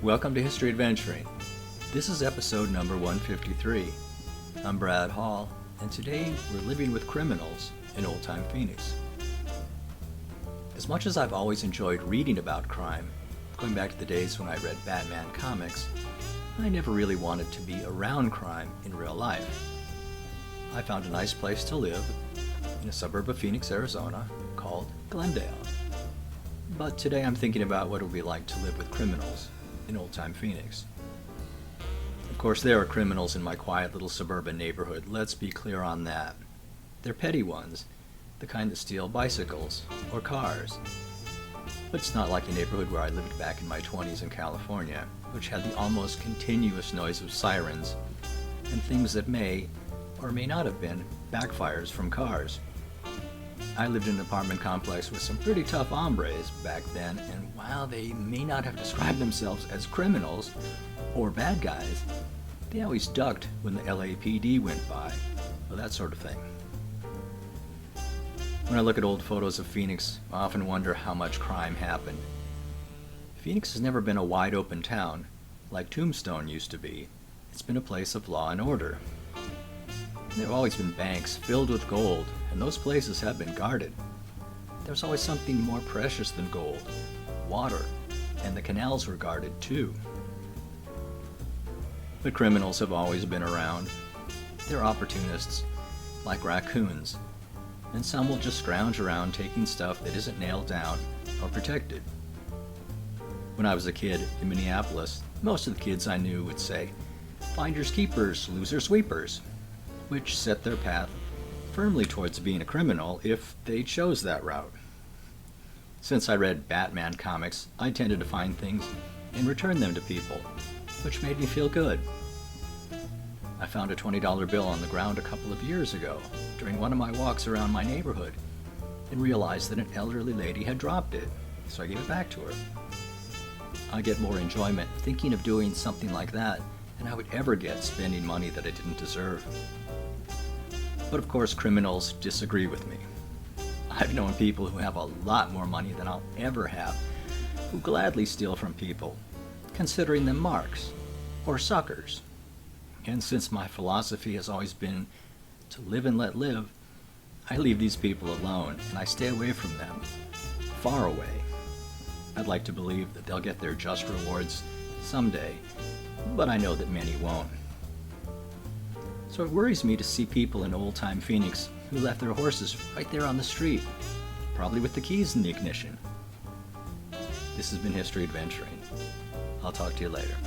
Welcome to History Adventuring. This is episode number 153. I'm Brad Hall, and today we're living with criminals in old-time Phoenix. As much as I've always enjoyed reading about crime, going back to the days when I read Batman comics, I never really wanted to be around crime in real life. I found a nice place to live in a suburb of Phoenix, Arizona, called Glendale. But today I'm thinking about what it would be like to live with criminals in old-time Phoenix. Of course, there are criminals in my quiet little suburban neighborhood, let's be clear on that. They're petty ones, the kind that steal bicycles or cars. But it's not like the neighborhood where I lived back in my 20s in California, which had the almost continuous noise of sirens and things that may or may not have been backfires from cars. I lived in an apartment complex with some pretty tough hombres back then, and while they may not have described themselves as criminals or bad guys, they always ducked when the LAPD went by, or that sort of thing. When I look at old photos of Phoenix, I often wonder how much crime happened. Phoenix has never been a wide-open town like Tombstone used to be. It's been a place of law and order. There have always been banks filled with gold, and those places have been guarded. There's always something more precious than gold, water, and the canals were guarded too. But criminals have always been around. They're opportunists, like raccoons, and some will just scrounge around taking stuff that isn't nailed down or protected. When I was a kid in Minneapolis, most of the kids I knew would say, "Finders keepers, loser sweepers," which set their path firmly towards being a criminal if they chose that route. Since I read Batman comics, I tended to find things and return them to people, which made me feel good. I found a $20 bill on the ground a couple of years ago during one of my walks around my neighborhood and realized that an elderly lady had dropped it, so I gave it back to her. I get more enjoyment thinking of doing something like that than I would ever get spending money that I didn't deserve. But of course, criminals disagree with me. I've known people who have a lot more money than I'll ever have, who gladly steal from people, considering them marks or suckers. And since my philosophy has always been to live and let live, I leave these people alone and I stay away from them, far away. I'd like to believe that they'll get their just rewards someday, but I know that many won't. So it worries me to see people in old-time Phoenix who left their horses right there on the street, probably with the keys in the ignition. This has been History Adventuring. I'll talk to you later.